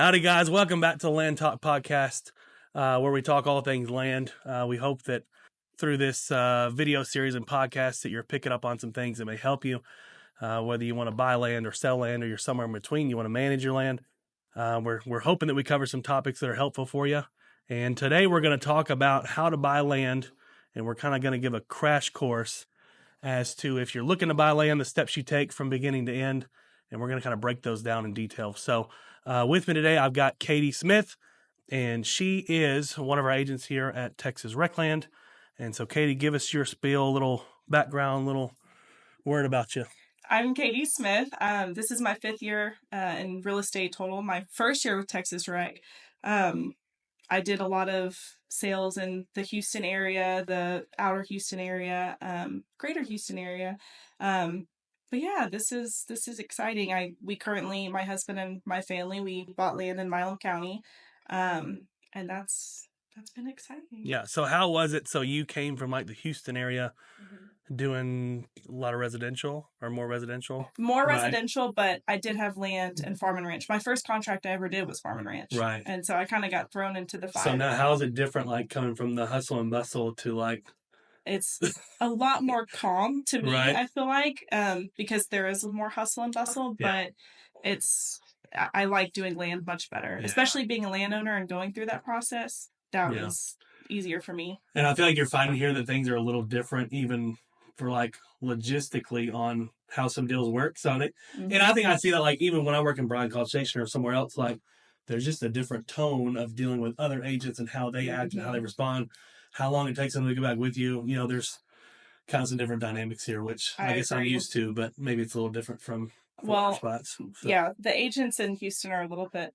Howdy, guys. Welcome back to the Land Talk Podcast, where we talk all things land. We hope that through this video series and podcast that you're picking up on some things that may help you, whether you want to buy land or sell land or you're somewhere in between, you want to manage your land. We're hoping that we cover some topics that are helpful for you. And today we're going to talk about how to buy land, and we're kind of going to give a crash course as to if you're looking to buy land, the steps you take from beginning to end, and we're going to kind of break those down in detail. So with me today, I've got Katie Smith, and she is one of our agents here at Texas Recland. And so, Katie, give us your spiel, a little background, little word about you. I'm Katie Smith. This is my fifth year in real estate total. My first year with Texas Rec. I did a lot of sales in the Houston area, the outer Houston area, greater Houston area. But yeah, this is exciting. My husband and my family, we bought land in Milam County, and that's been exciting. Yeah. So how was it? So you came from like the Houston area, doing a lot of residential or more residential? More residential, but I did have land and farm and ranch. My first contract I ever did was farm and ranch. Right. And so I kind of got thrown into the fire. So now how is it different, like coming from the hustle and bustle to like... It's a lot more calm to me, Right. I feel like, because there is more hustle and bustle, but I like doing land much better, especially being a landowner and going through that process. That was easier for me. And I feel like you're finding here that things are a little different, even for like logistically on how some deals work. So and I think I see that like even when I work in Bryan College Station or somewhere else, like there's just a different tone of dealing with other agents and how they act and how they respond, how long it takes them to get back with you. You know, there's kind of some different dynamics here, which I guess I'm used to, but maybe it's a little different from spots. So. Yeah, the agents in Houston are a little bit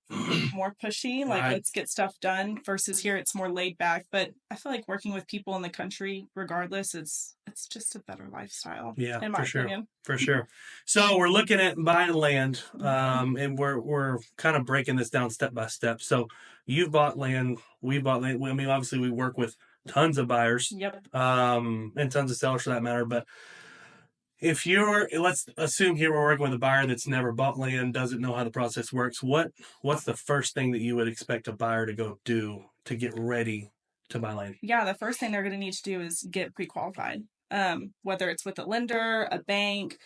more pushy, like let's get stuff done, versus here it's more laid back. But I feel like working with people in the country, regardless, it's just a better lifestyle. Yeah, in my opinion. For sure. So we're looking at buying land, and we're kind of breaking this down step by step. So you've bought land, we bought land. I mean, obviously we work with tons of buyers, and tons of sellers for that matter, but if let's assume here we're working with a buyer that's never bought land, doesn't know how the process works, what's the first thing that you would expect a buyer to go do to get ready to buy land? Yeah, the first thing they're going to need to do is get pre-qualified, whether it's with a lender, a bank,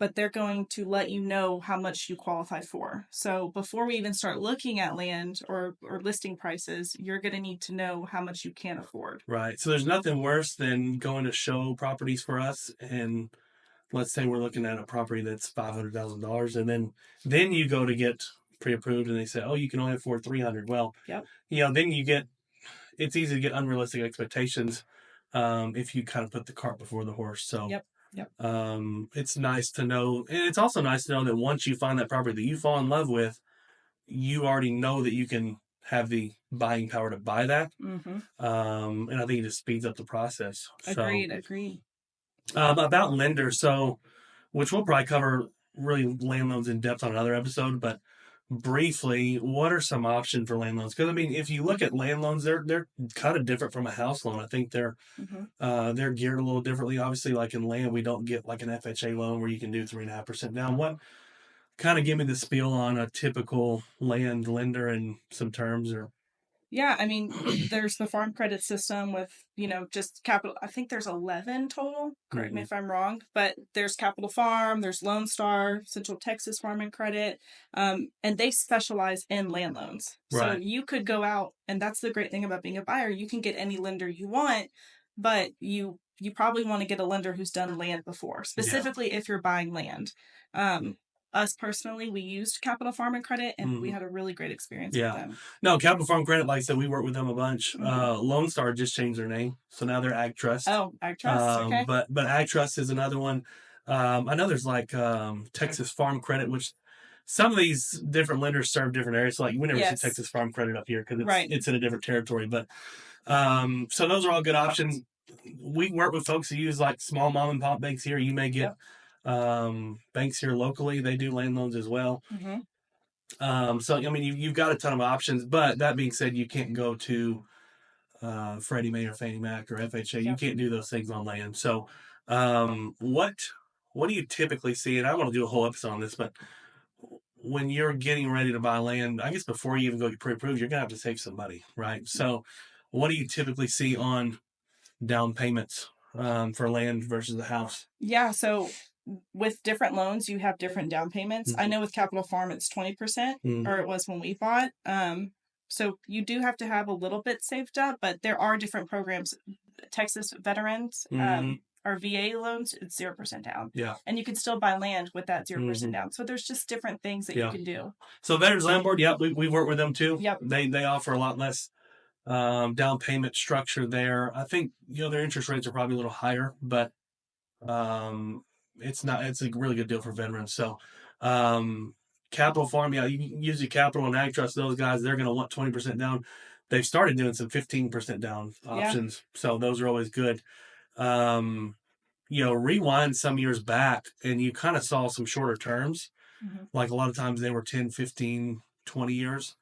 but they're going to let you know how much you qualify for. So before we even start looking at land or listing prices, you're going to need to know how much you can afford. Right. So there's nothing worse than going to show properties for us, and let's say we're looking at a property that's $500,000, and then you go to get pre-approved, and they say, oh, you can only afford $300,000. Well, then it's easy to get unrealistic expectations if you kind of put the cart before the horse. So it's nice to know, and it's also nice to know that once you find that property that you fall in love with, you already know that you can have the buying power to buy that. And I think it just speeds up the process. Agreed. About lenders, which we'll probably cover really land loans in depth on another episode, but briefly, what are some options for land loans? Because I mean, if you look at land loans, they're kind of different from a house loan. I think they're geared a little differently. Obviously, like in land, we don't get like an FHA loan where you can do 3.5% down. What kind of give me the spiel on a typical land lender and some terms? Or yeah, I mean, there's the farm credit system with, just capital. I think there's 11 total. Correct me if I'm wrong. But there's Capital Farm, there's Lone Star, Central Texas Farm and Credit, and they specialize in land loans. So you could go out, and that's the great thing about being a buyer. You can get any lender you want, but you probably want to get a lender who's done land before, specifically if you're buying land. Us personally, we used Capital Farm and Credit, and we had a really great experience with them. No, Capital Farm Credit, like I said, we work with them a bunch. Lone Star just changed their name, so now they're Ag Trust. Oh, Ag Trust, okay. But Ag Trust is another one. I know there's like Texas Farm Credit, which some of these different lenders serve different areas. So like we never see Texas Farm Credit up here because it's in a different territory. But so those are all good options. We work with folks who use like small mom and pop banks here. You may get banks here locally, they do land loans as well. So I mean, you've got a ton of options, but that being said, you can't go to Freddie Mae or Fannie Mac or FHA. You can't do those things on land. So what do you typically see? And I want to do a whole episode on this, but when you're getting ready to buy land, I guess before you even go get pre-approved, you're gonna have to save some money, right? So, what do you typically see on down payments for land versus a house? Yeah, so with different loans, you have different down payments. I Mhm. know with Capital Farm it's 20%, Mhm. or it was when we bought. So you do have to have a little bit saved up, but there are different programs. Texas veterans, Mhm. or VA loans, it's 0% down. Yeah. And you can still buy land with that 0% Mhm. down. So there's just different things that you Yeah. can do. So Veterans Land Board, yeah, we've worked with them too. Yep. They offer a lot less down payment structure there. I think their interest rates are probably a little higher, but um, it's a really good deal for veterans. So um, Capital Farm, yeah, you usually Capital and Ag Trust, those guys, they're going to want 20% down. They've started doing some 15% down Yeah. options, so those are always good. Um, rewind some years back, and you kind of saw some shorter terms. Hmm. Like a lot of times they were 10, 15, 20 years.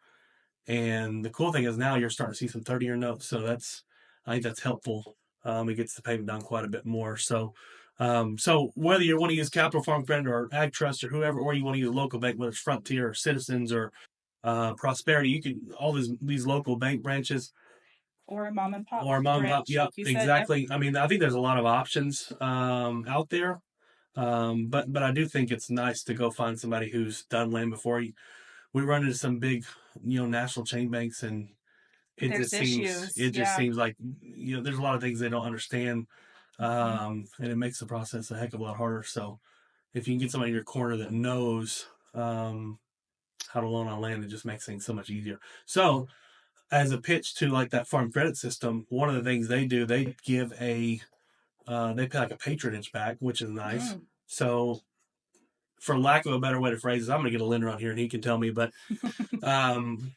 And the cool thing is now you're starting to see some 30-year notes. So I think that's helpful. It gets the payment down quite a bit more. So whether you want to use Capital Farm Credit or Ag Trust or whoever, or you want to use a local bank, whether it's Frontier or Citizens or Prosperity, you can all these local bank branches Or a mom and pop or mom and pop. branch, Yep, like you said. Yep. exactly. I mean, I think there's a lot of options out there. But I do think it's nice to go find somebody who's done land before. We run into some big, national chain banks, and There's issues. it just Yeah. seems like there's a lot of things they don't understand, Hmm. and it makes the process a heck of a lot harder. So if you can get somebody in your corner that knows how to loan on land, it just makes things so much easier. So as a pitch to like that farm credit system, one of the things they do, they give they pay like a patronage back, which is nice. Mm. So for lack of a better way to phrase it, I'm going to get a lender on here and he can tell me, but um,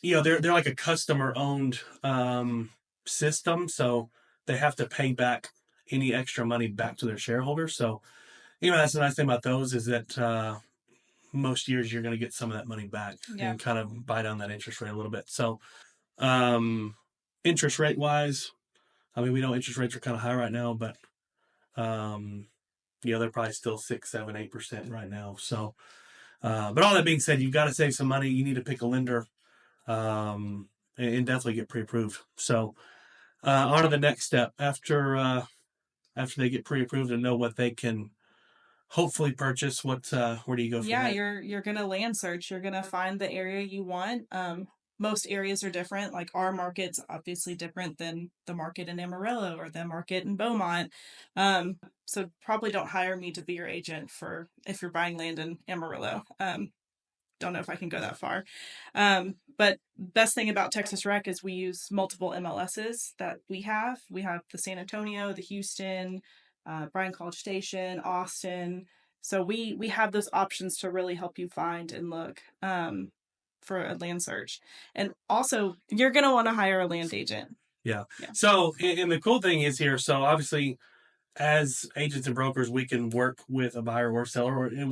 they're like a customer owned system, so they have to pay back any extra money back to their shareholders. So that's the nice thing about those is that most years you're going to get some of that money back Yeah. and kind of buy down that interest rate a little bit. So um, interest rate wise, I mean we know interest rates are kind of high right now, but um, they're probably still 6, 7, 8% right now. So but all that being said, you've got to save some money. You need to pick a lender and definitely get pre-approved. So on to the next step after they get pre-approved and know what they can hopefully purchase. Where do you go from Yeah, there? you're gonna land search. You're gonna find the area you want. Most areas are different. Like our market's obviously different than the market in Amarillo or the market in Beaumont. So probably don't hire me to be your agent for if you're buying land in Amarillo. Don't know if I can go that far. But best thing about Texas Rec is we use multiple MLSs that we have. We have the San Antonio, the Houston, Bryan College Station, Austin. So we have those options to really help you find and look for a land search. And also, you're gonna want to hire a land agent. Yeah. Yeah. So and the cool thing is here. So obviously, as agents and brokers, we can work with a buyer or seller, and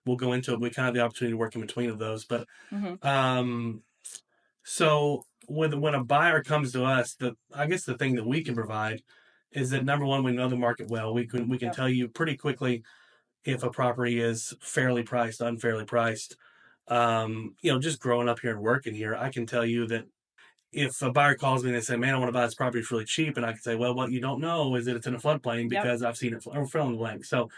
we'll go into it. We kind of have the opportunity to work in between of those, but Mm-hmm. um, so when a buyer comes to us, I guess the thing that we can provide is that number one, we know the market well. We can Yep. tell you pretty quickly if a property is fairly priced, unfairly priced. Just growing up here and working here, I can tell you that if a buyer calls me and they say, "Man, I want to buy this property, it's really cheap," and I can say, "Well, what you don't know is that it's in a floodplain Yep. because I've seen it or fill in the blank." So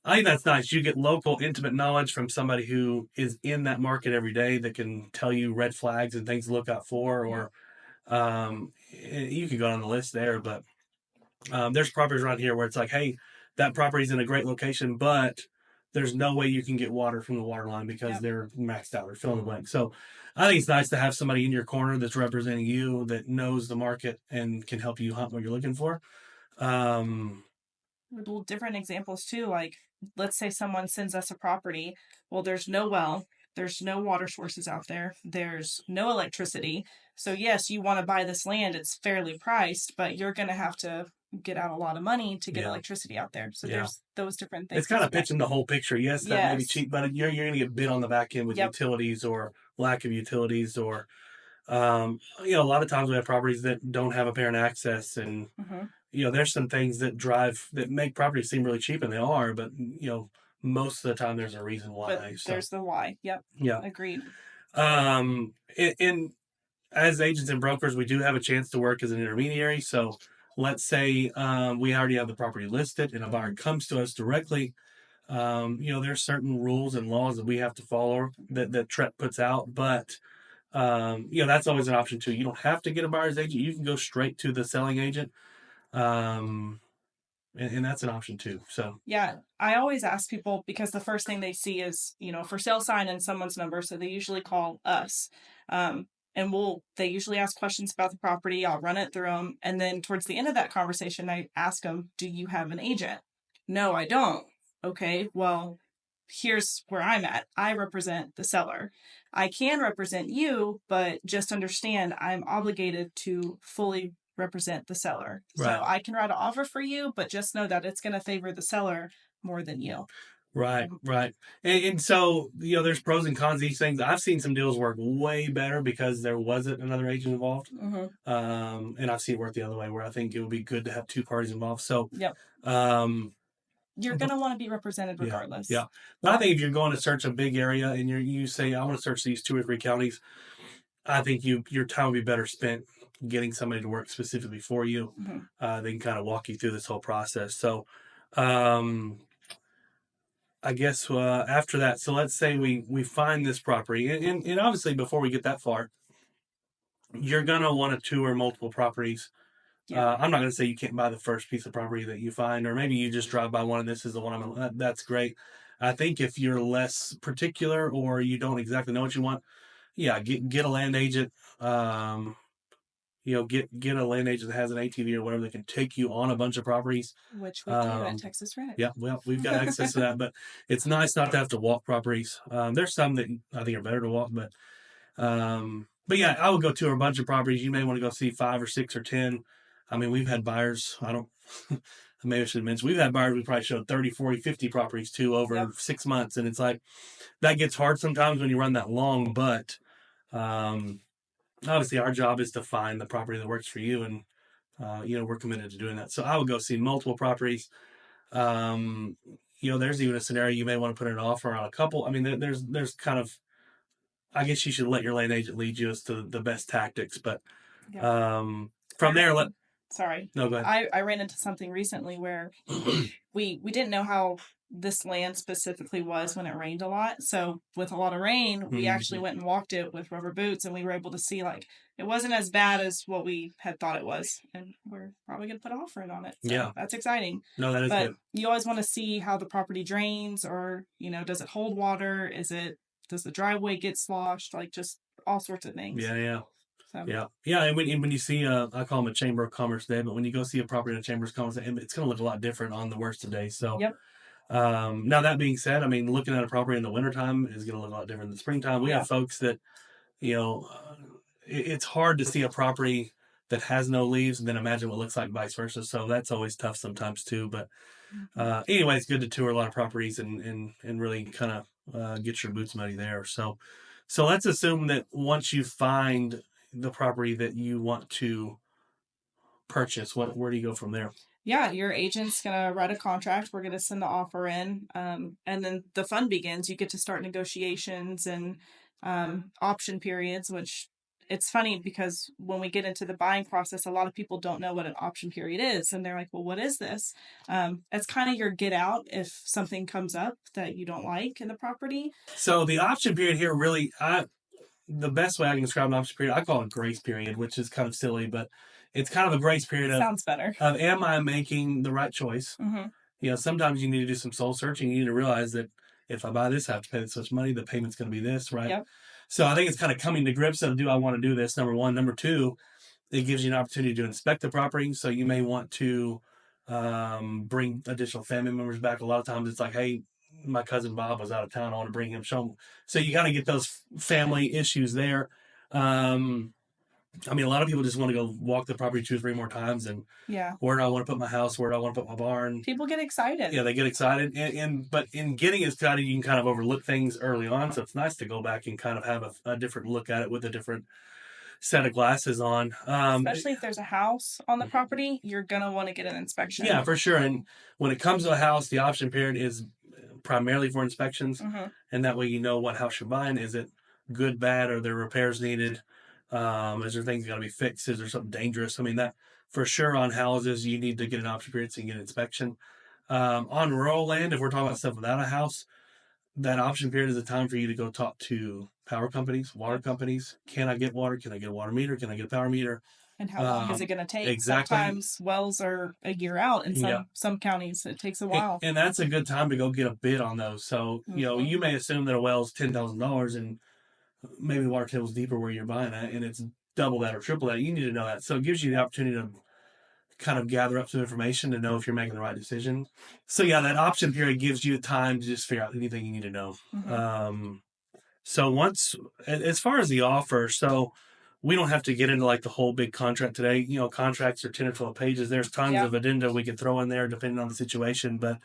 I think that's nice. You get local, intimate knowledge from somebody who is in that market every day that can tell you red flags and things to look out for, Yeah. or you can go on the list there, but there's properties around here where it's like, hey, that property's in a great location, but there's no way you can get water from the water line because Yep. they're maxed out or fill in the blank. So I think it's nice to have somebody in your corner that's representing you that knows the market and can help you hunt what you're looking for. Um, Little different examples too. Like, let's say someone sends us a property. Well, there's no well, there's no water sources out there, there's no electricity. So, yes, you want to buy this land, it's fairly priced, but you're going to have to get out a lot of money to get yeah, electricity out there. So, yeah. there's those different It's things kind as of well. pitching the whole picture. Yes, that may be Yes. cheap, but you're going to get bid on the back end with Yep. utilities or lack of utilities, or a lot of times we have properties that don't have apparent access, and Mm-hmm. there's some things that make properties seem really cheap, and they are, but most of the time there's a reason But why. So there's the why. Yep. yeah. Agreed. In as agents and brokers, we do have a chance to work as an intermediary. So let's say we already have the property listed and a buyer comes to us directly. There's certain rules and laws that we have to follow that TREP puts out, but that's always an option too. You don't have to get a buyer's agent. You can go straight to the selling agent. Um, and that's an option too. So yeah, I always ask people because the first thing they see is, for sale sign and someone's number. So they usually call us. And they usually ask questions about the property. I'll run it through them. And then towards the end of that conversation, I ask them, do you have an agent? No, I don't. Okay, well, here's where I'm at. I represent the seller. I can represent you, but just understand I'm obligated to fully represent the seller. right. So I can write an offer for you, but just know that it's going to favor the seller more than you. Right, right. And so, there's pros and cons to these things. I've seen some deals work way better because there wasn't another agent involved. And I've seen it work the other way where I think it would be good to have two parties involved. So, Yep. um, You're going to want to be represented regardless. yeah. But I think if you're going to search a big area and you say, I want to search these 2 or 3 counties, I think your time would be better spent getting somebody to work specifically for you. They can kind of walk you through this whole process. So, I guess after that, so let's say we find this property, and obviously before we get that far, you're gonna want to tour multiple properties. Yeah. I'm not gonna say you can't buy the first piece of property that you find, or maybe you just drive by one and this is the one that's great. I think if you're less particular or you don't exactly know what you want, yeah, get a land agent. Get a land agent that has an ATV or whatever that can take you on a bunch of properties. Which we do at Texas Rent. Yeah, well, we've got access to that, but it's nice not to have to walk properties. There's some that I think are better to walk, but yeah, I would go to a bunch of properties. You may want to go see 5 or 6 or 10. I mean, we've had buyers. I don't. Maybe I should mention we've had buyers. We probably showed 30, 40, 50 properties too over 6 months, and it's like that gets hard sometimes when you run that long. But obviously, our job is to find the property that works for you, and we're committed to doing that. So I would go see multiple properties. There's even a scenario you may want to put an offer on a couple. I mean, there's kind of, I guess you should let your land agent lead you as to the best tactics, but from there, sorry. No, go ahead. I ran into something recently where we didn't know how this land specifically was when it rained a lot. So with a lot of rain, we actually went and walked it with rubber boots, and we were able to see it wasn't as bad as what we had thought it was, and we're probably going to put an offer in on it. So yeah, that's exciting. No, that is but good. You always want to see how the property drains, or does it hold water? Does the driveway get sloshed? Just all sorts of things. Yeah. So. Yeah, and when you see, I call them a Chamber of Commerce day, but when you go see a property in a Chamber of Commerce, it's going to look a lot different on the worst of days. So, yep. Now that being said, I mean, looking at a property in the wintertime is going to look a lot different than springtime. We have folks that, it's hard to see a property that has no leaves and then imagine what it looks like vice versa. So that's always tough sometimes too. But anyway, it's good to tour a lot of properties and really kind of get your boots muddy there. So let's assume that once you find the property that you want to purchase, where do you go from there? Yeah, your agent's gonna write a contract. We're gonna send the offer in, and then the fun begins. You get to start negotiations and option periods, which it's funny because when we get into the buying process, a lot of people don't know what an option period is, and they're like, "Well, what is this?" It's kind of your get out if something comes up that you don't like in the property. So the option period here really, the best way I can describe an option period, I call it grace period, which is kind of silly, but it's kind of a grace period sounds better. Of am I making the right choice? Sometimes you need to do some soul searching. You need to realize that if I buy this, I have to pay this much money. The payment's going to be this, right? Yep. So I think it's kind of coming to grips of, do I want to do this? Number one. Number two, it gives you an opportunity to inspect the property. So you may want to bring additional family members back. A lot of times it's like, hey, my cousin Bob was out of town. I want to bring him, show him. So you kind of get those family issues there. I mean, a lot of people just want to go walk the property 2 or 3 more times and where do I want to put my house? Where do I want to put my barn? People get excited. Yeah, they get excited. But in getting excited, you can kind of overlook things early on. So it's nice to go back and kind of have a different look at it with a different set of glasses on. Especially if there's a house on the property, you're going to want to get an inspection. Yeah, for sure. And when it comes to a house, the option period is primarily for inspections, Mm-hmm. and that way you know what house you're buying. Is it good, bad? Are there repairs needed? Is there things got to be fixed? Is there something dangerous? I mean, that for sure on houses, you need to get an option period so you can get an inspection. On rural land, if we're talking about stuff without a house, that option period is a time for you to go talk to power companies, water companies. Can I get water? Can I get a water meter? Can I get a power meter? And how long is it going to take? Exactly. Sometimes wells are a year out in Yeah. some counties. It takes a while. And that's a good time to go get a bid on those. So, Mm-hmm. you may assume that a well's $10,000 and maybe the water table's deeper where you're buying that and it's double that or triple that. You need to know that. So it gives you the opportunity to kind of gather up some information to know if you're making the right decision. So yeah, that option period gives you time to just figure out anything you need to know. Mm-hmm. So once, as far as the offer, so we don't have to get into like the whole big contract today. Contracts are 10 or 12 pages. There's tons of addenda we can throw in there depending on the situation. But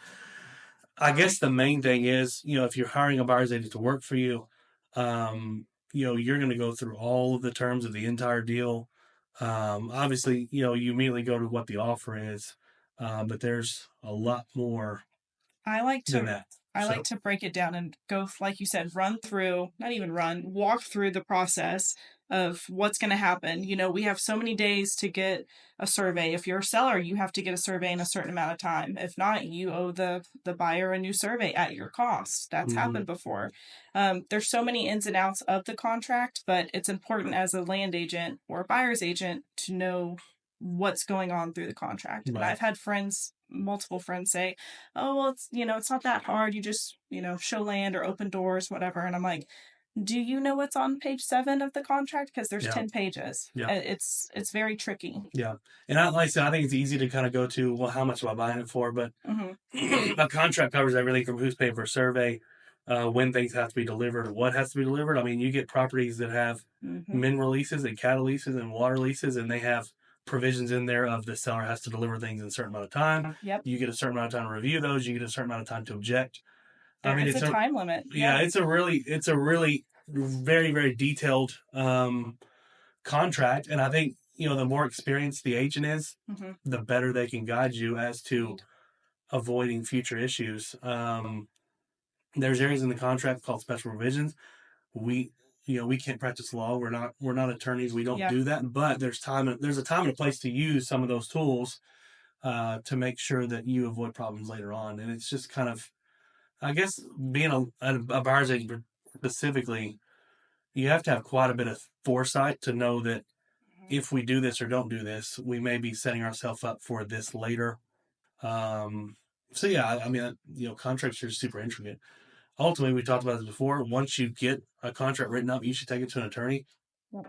I guess the main thing is, if you're hiring a buyer's agent to work for you, you're going to go through all of the terms of the entire deal. Obviously, you immediately go to what the offer is, but there's a lot more I like than to that. I like to break it down and go, like you said, not even run, walk through the process of what's going to happen. We have so many days to get a survey. If you're a seller, you have to get a survey in a certain amount of time. If not, you owe the buyer a new survey at your cost. That's happened before. There's so many ins and outs of the contract, but it's important as a land agent or a buyer's agent to know what's going on through the contract. Right. And I've had multiple friends say, oh, well, it's not that hard. You just, show land or open doors, whatever. And I'm like, do you know what's on page 7 of the contract? Because there's 10 pages. Yeah. It's very tricky. Yeah. And like I said, I think it's easy to kind of go to, well, how much am I buying it for? But a contract covers everything from who's paying for a survey, when things have to be delivered, what has to be delivered. I mean, you get properties that have mineral leases and cattle leases and water leases, and they have provisions in there of the seller has to deliver things in a certain amount of time. Yep. You get a certain amount of time to review those. You get a certain amount of time to object. It's a time limit. Yeah, it's a really very, very detailed contract. And I think, the more experienced the agent is, the better they can guide you as to avoiding future issues. There's areas in the contract called special provisions. We can't practice law. We're not attorneys. We don't do that. But there's a time and a place to use some of those tools to make sure that you avoid problems later on. And it's just kind of, I guess, being a buyer's agent specifically, you have to have quite a bit of foresight to know that if we do this or don't do this, we may be setting ourselves up for this later. So yeah, I mean, contracts are super intricate. Ultimately, we talked about this before. Once you get a contract written up, you should take it to an attorney.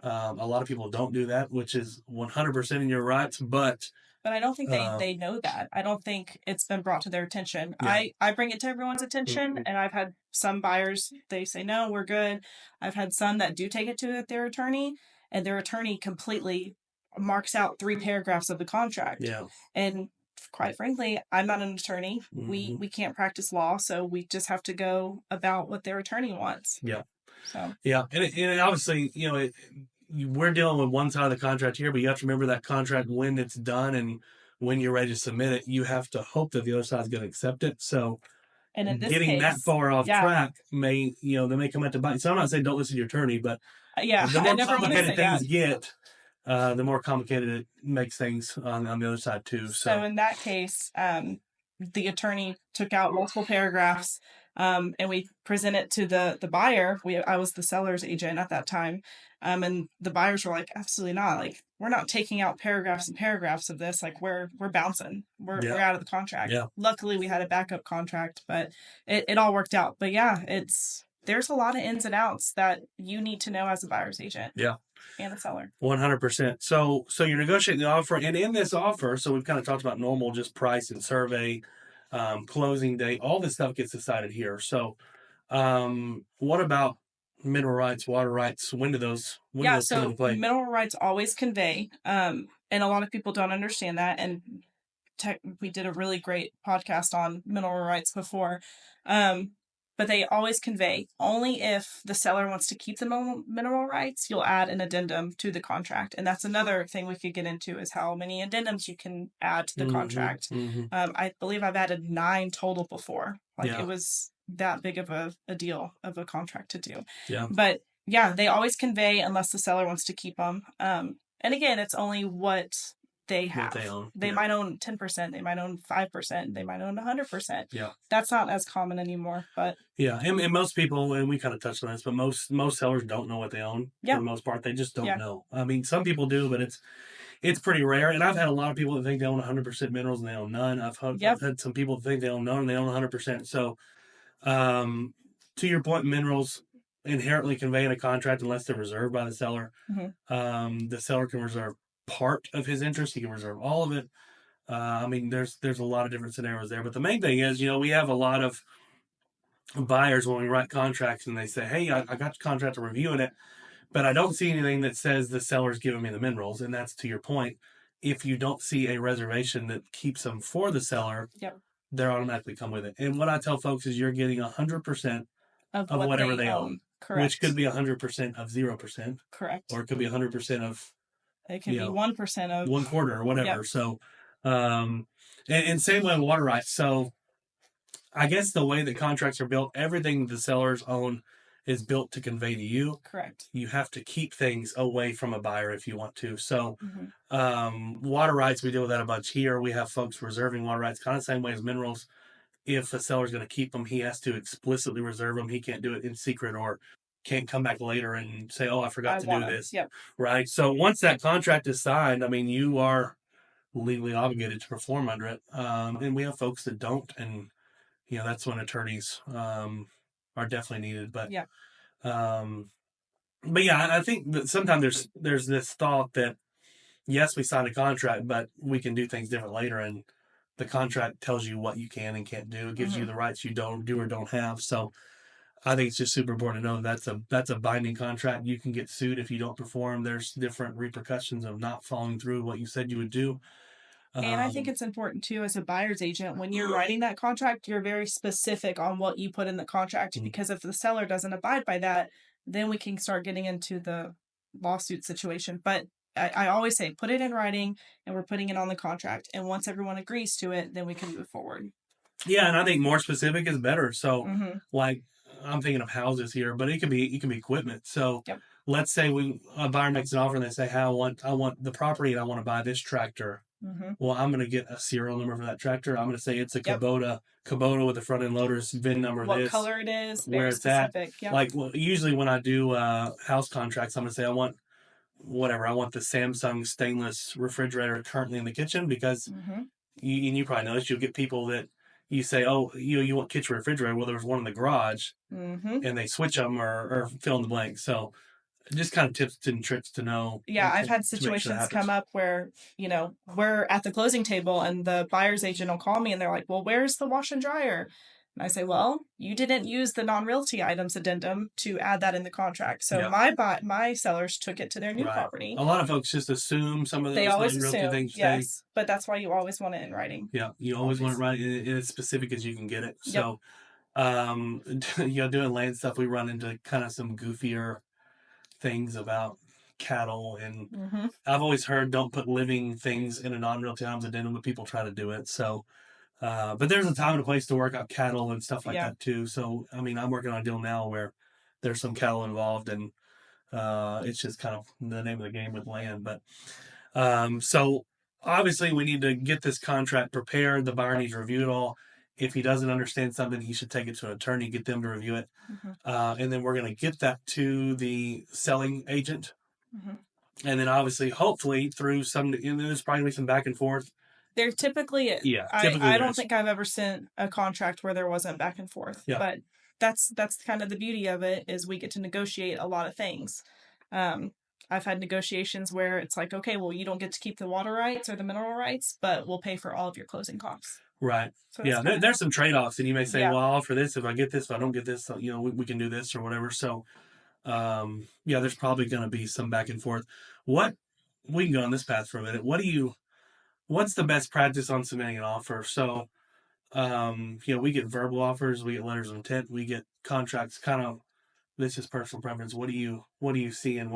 A lot of people don't do that, which is 100% in your rights, but I don't think they know that. I don't think it's been brought to their attention. Yeah. I bring it to everyone's attention, and I've had some buyers, they say, no, we're good. I've had some that do take it to their attorney, and their attorney completely marks out 3 paragraphs of the contract. Yeah. And quite frankly, I'm not an attorney. We can't practice law, so we just have to go about what their attorney wants. Yeah. So yeah, and obviously, we're dealing with one side of the contract here, but you have to remember that contract when it's done and when you're ready to submit it, you have to hope that the other side's going to accept it. So, and in this getting case, that far off track they may come at the bite. So I'm not saying don't listen to your attorney, but the more complicated things get, the more complicated it makes things on the other side too. So in that case, the attorney took out multiple paragraphs, and we present it to the buyer. I was the seller's agent at that time, and the buyers were like, absolutely not. Like, we're not taking out paragraphs and paragraphs of this. Like, we're bouncing. We're out of the contract. Yeah. Luckily, we had a backup contract, but it all worked out. But yeah, there's a lot of ins and outs that you need to know as a buyer's agent. Yeah. And a seller. 100%. So you're negotiating the offer, and in this offer, so we've kind of talked about normal, just price and survey, closing date, all this stuff gets decided here. So, what about mineral rights, water rights? When do those come into play? Mineral rights always convey, and a lot of people don't understand that. And we did a really great podcast on mineral rights before. but they always convey. Only if the seller wants to keep the mineral rights, you'll add an addendum to the contract. And that's another thing we could get into, is how many addendums you can add to the contract. I believe I've added 9 total before. Like, it was that big of a deal of a contract to do. Yeah. But yeah, they always convey unless the seller wants to keep them. And again, it's only what they have. What they own. They might own 10%, they might own 5%, they might own 100%. Yeah. That's not as common anymore, but yeah, and most people, and we kind of touched on this, but most sellers don't know what they own for the most part. They just don't know. I mean, some people do, but it's pretty rare. And I've had a lot of people that think they own 100% minerals and they own none. I've had some people that think they own none and they own 100%. So, to your point, minerals inherently convey in a contract unless they're reserved by the seller. The seller can reserve part of his interest. He can reserve all of it. I mean, there's a lot of different scenarios there. But the main thing is, we have a lot of buyers when we write contracts and they say, hey, I got the contract, I'm reviewing it, but I don't see anything that says the seller's giving me the minerals. And that's to your point. If you don't see a reservation that keeps them for the seller, they're automatically come with it. And what I tell folks is you're getting 100% of whatever they own. Correct. Which could be 100% of 0%. Correct. Or it could be 100% of, it can be 1% of 1/4 or whatever. So, and same way with water rights. So I guess the way that contracts are built, everything the sellers own is built to convey to you. Correct. You have to keep things away from a buyer if you want to. So, water rights, we deal with that a bunch here. We have folks reserving water rights, kind of the same way as minerals. If a seller's going to keep them, he has to explicitly reserve them. He can't do it in secret or can't come back later and say, oh, I forgot to do this. Right. So once that contract is signed, I mean, you are legally obligated to perform under it. And we have folks that don't. And, that's when attorneys are definitely needed. But yeah, I think that sometimes there's this thought that, yes, we signed a contract, but we can do things different later. And the contract tells you what you can and can't do. It gives you the rights you don't do or don't have. So I think it's just super important to know that's a binding contract. You can get sued if you don't perform. There's different repercussions of not following through what you said you would do. And I think it's important too, as a buyer's agent, when you're writing that contract, you're very specific on what you put in the contract, because if the seller doesn't abide by that, then we can start getting into the lawsuit situation. But I always say, put it in writing, and we're putting it on the contract. And once everyone agrees to it, then we can move forward. Yeah, and I think more specific is better. So, like, I'm thinking of houses here, but it can be equipment. So, let's say a buyer makes an offer and they say, "Hey, I want the property and I want to buy this tractor." Well, I'm going to get a serial number for that tractor. I'm going to say it's a Kubota with the front end loaders, VIN number. What color it is, where it's specific. at. Like, usually when I do house contracts, I'm going to say I want the Samsung stainless refrigerator currently in the kitchen, because you probably noticed you'll get people that you say, oh, you want kitchen refrigerator. Well, there's one in the garage, and they switch them or fill in the blank. So just kind of tips and tricks to know. Yeah, I've had situations come up where, we're at the closing table and the buyer's agent will call me and they're like, well, where's the wash and dryer? And I say, well, you didn't use the non-realty items addendum to add that in the contract. So my sellers took it to their new property. A lot of folks just assume some of those non-realty things. Yes, but that's why you always want it in writing. Yeah, you always want it right, as specific as you can get it. So, doing land stuff, we run into kind of some goofier things about cattle, and I've always heard don't put living things in a non-realty items addendum, but people try to do it. So, but there's a time and a place to work out cattle and stuff like that too. So, I mean, I'm working on a deal now where there's some cattle involved, and it's just kind of the name of the game with land. But so obviously we need to get this contract prepared. The buyer needs to review it all. If he doesn't understand something, he should take it to an attorney, get them to review it. And then we're going to get that to the selling agent. And then obviously, hopefully through there's probably some back and forth. There typically is. Yeah. I don't think I've ever sent a contract where there wasn't back and forth. Yeah. But that's kind of the beauty of it, is we get to negotiate a lot of things. I've had negotiations where it's like, okay, well, you don't get to keep the water rights or the mineral rights, but we'll pay for all of your closing costs. Right. So there's some trade-offs, and you may say, well, I'll offer this if I get this. If I don't get this, we can do this or whatever. So, there's probably going to be some back and forth. We can go on this path for a minute. What's the best practice on submitting an offer? So, We get verbal offers, we get letters of intent, we get contracts. Kind of, this is personal preference. What do you see, and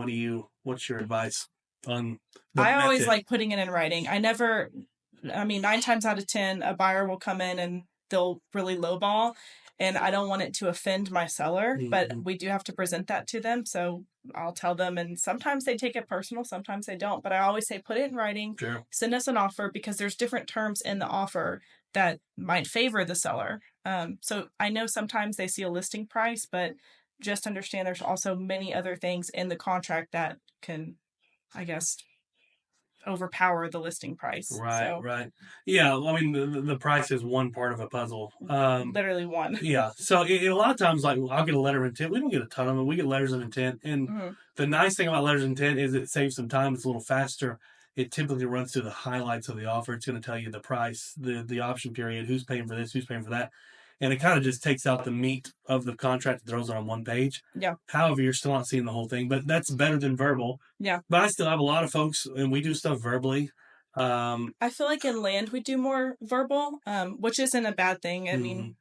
what's your advice on the I always method? like putting it in writing. I mean, 9 times out of 10, a buyer will come in and they'll really lowball, and I don't want it to offend my seller, but we do have to present that to them. So I'll tell them, and sometimes they take it personal, sometimes they don't. But I always say, put it in writing, Sure. send us an offer, because there's different terms in the offer that might favor the seller. So I know sometimes they see a listing price, but just understand there's also many other things in the contract that can, I guess, overpower the listing price. Right, So right. Yeah, I mean, the price is one part of a puzzle. literally one. Yeah. So a lot of times, like, I'll get a letter of intent. We don't get a ton of them. We get letters of intent, and the nice thing about letters of intent is it saves some time. It's a little faster. It typically runs through the highlights of the offer. It's going to tell you the price, the option period, who's paying for this, who's paying for that, and it kind of just takes out the meat of the contract and throws it on one page. Yeah. However, you're still not seeing the whole thing, but that's better than verbal. Yeah. But I still have a lot of folks, and we do stuff verbally. I feel like in land we do more verbal, which isn't a bad thing. I mean,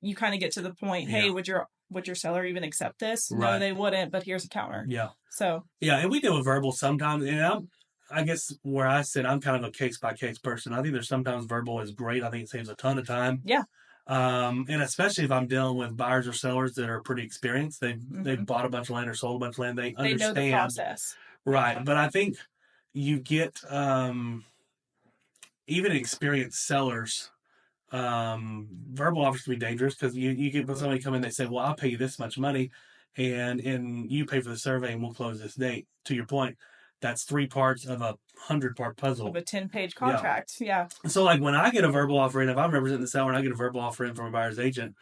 you kind of get to the point. Hey, would your seller even accept this? Right. No, they wouldn't. But here's a counter. Yeah. So yeah, and we do a verbal sometimes, and I guess where I sit, I'm kind of a case by case person. I think there's sometimes verbal is great. I think it saves a ton of time. Yeah. And especially if I'm dealing with buyers or sellers that are pretty experienced, they've bought a bunch of land or sold a bunch of land. They understand. Know the process. Right. But I think you get even experienced sellers. Verbal offers can be dangerous because you get somebody come in, they say, well, I'll pay you this much money, and you pay for the survey, and we'll close this date. To your point, that's 3 parts of a 100-part puzzle of a 10-page contract. Yeah. So, like, when I get a verbal offer in, if I'm representing the seller and I get a verbal offer in from a buyer's agent,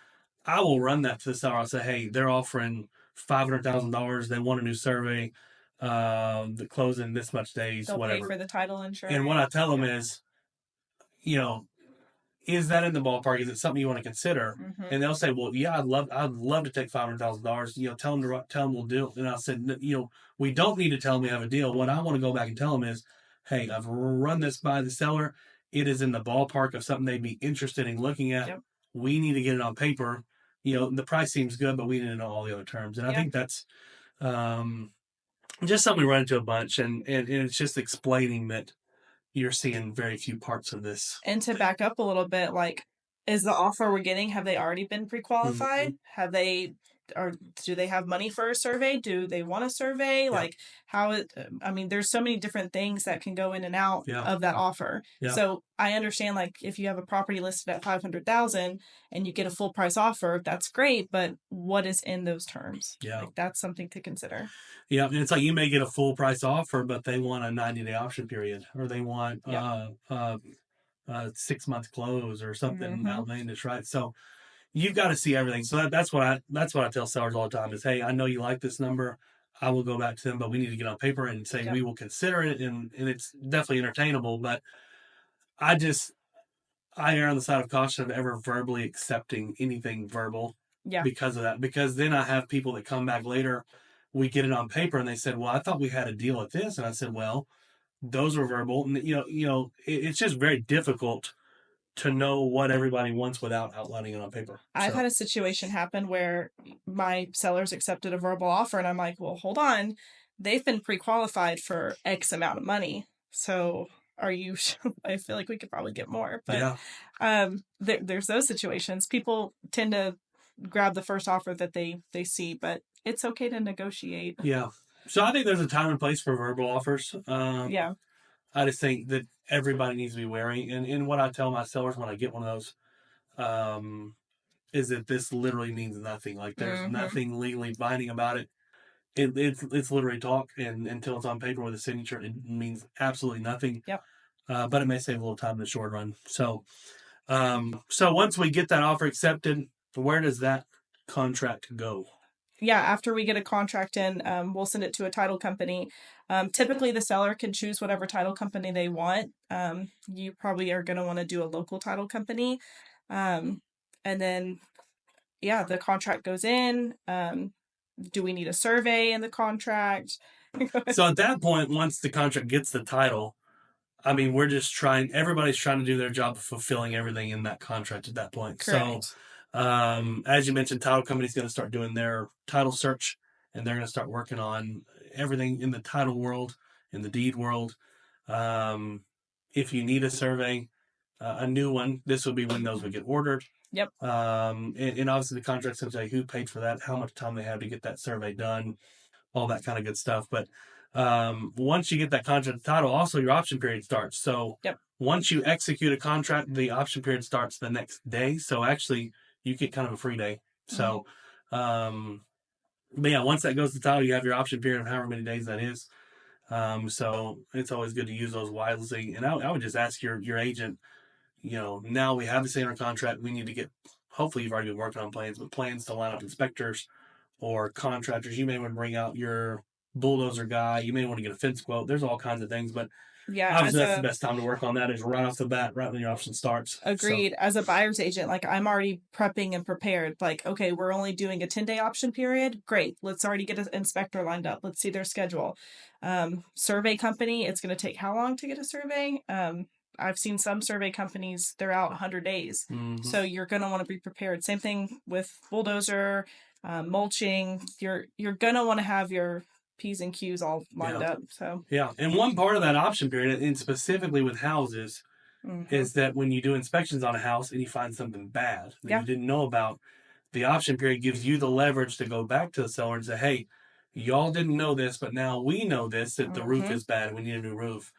I will run that to the seller. I'll say, hey, they're offering $500,000. They want a new survey. The closing this much days, They'll whatever. pay for the title insurance. And what I tell them is, is that in the ballpark? Is it something you want to consider? And they'll say, well, yeah, I'd love to take $500,000. Tell them we'll do it. And I said, we don't need to tell them we have a deal. What I want to go back and tell them is, hey, I've run this by the seller. It is in the ballpark of something they'd be interested in looking at. Yep. We need to get it on paper. The price seems good, but we need to know all the other terms. And I think that's just something we run into a bunch. And it's just explaining that you're seeing very few parts of this. And to back up a little bit, like, is the offer we're getting, have they already been pre-qualified? Have they, or do they have money for a survey? Do they want a survey? Yeah. Like, there's so many different things that can go in and out of that offer. Yeah. So I understand, like, if you have a property listed at $500,000 and you get a full price offer, that's great. But what is in those terms? Yeah. Like, that's something to consider. Yeah. And it's like, you may get a full price offer, but they want a 90-day option period, or they want, 6-month close or something outlandish, right? So you've got to see everything. So that's what I tell sellers all the time is, hey, I know you like this number. I will go back to them, but we need to get on paper and say we will consider it, and it's definitely entertainable. But I err on the side of caution of ever verbally accepting anything verbal because of that. Because then I have people that come back later, we get it on paper, and they said, well, I thought we had a deal at this. And I said, well, those were verbal. And, it's just very difficult to know what everybody wants without outlining it on paper. I've had a situation happen where my sellers accepted a verbal offer, and I'm like, well, hold on. They've been pre-qualified for X amount of money. So are you, I feel like we could probably get more, but there's those situations. People tend to grab the first offer that they see, but it's okay to negotiate. Yeah. So I think there's a time and place for verbal offers. I just think that everybody needs to be wary. And what I tell my sellers when I get one of those is that this literally means nothing. Like, there's nothing legally binding about it. It's literally talk, and until it's on paper with a signature, it means absolutely nothing. Yep. But it may save a little time in the short run. So once we get that offer accepted, where does that contract go? Yeah, after we get a contract in, we'll send it to a title company. Typically, the seller can choose whatever title company they want. You probably are going to want to do a local title company. And then, the contract goes in. Do we need a survey in the contract? So at that point, once the contract gets the title, I mean, everybody's trying to do their job of fulfilling everything in that contract at that point. So, Correct. as you mentioned, title company's going to start doing their title search, and they're going to start working on everything in the title world, in the deed world. Um, if you need a survey, a new one, this would be when those would get ordered. Yep. And obviously the contract's going to say who paid for that, how much time they have to get that survey done, all that kind of good stuff. But once you get that contract title, also your option period starts. So Yep. once you execute a contract, the option period starts the next day. So actually, you get kind of a free day. So, but yeah, once that goes to title, you have your option period of however many days that is. So it's always good to use those wisely. And I would just ask your agent, now we have this under contract. We need to get, hopefully you've already been working on plans, but plans to line up inspectors or contractors. You may want to bring out your bulldozer guy. You may want to get a fence quote. There's all kinds of things, but Yeah, obviously that's the best time to work on that is right off the bat, right when your option starts. agreed. As a buyer's agent, like I'm already prepping and prepared. Like, okay, we're only doing a 10-day option period. Great. Let's already get an inspector lined up. Let's see their schedule. Survey company, it's going to take how long to get a survey? I've seen some survey companies, they're out 100 days. Mm-hmm. So you're going to want to be prepared. Same thing with bulldozer, mulching. You're going to want to have your P's and Q's all lined up. So yeah, and one part of that option period, and specifically with houses, is that when you do inspections on a house and you find something bad that you didn't know about, the option period gives you the leverage to go back to the seller and say, hey, y'all didn't know this, but now we know this, that the roof is bad. We need a new roof.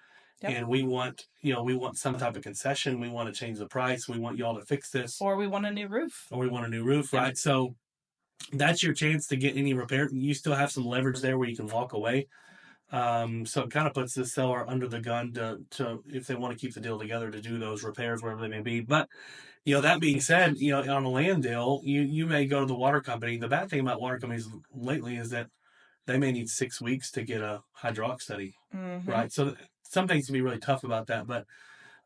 Yep. And we want some type of concession. We want to change the price. We want y'all to fix this. Or we want a new roof. Yep. Right? So that's your chance to get any repair. You still have some leverage there where you can walk away. So it kind of puts the seller under the gun to if they want to keep the deal together, to do those repairs, wherever they may be. But, that being said, on a land deal, you may go to the water company. The bad thing about water companies lately is that they may need 6 weeks to get a hydraulic study, right? So some things can be really tough about that. But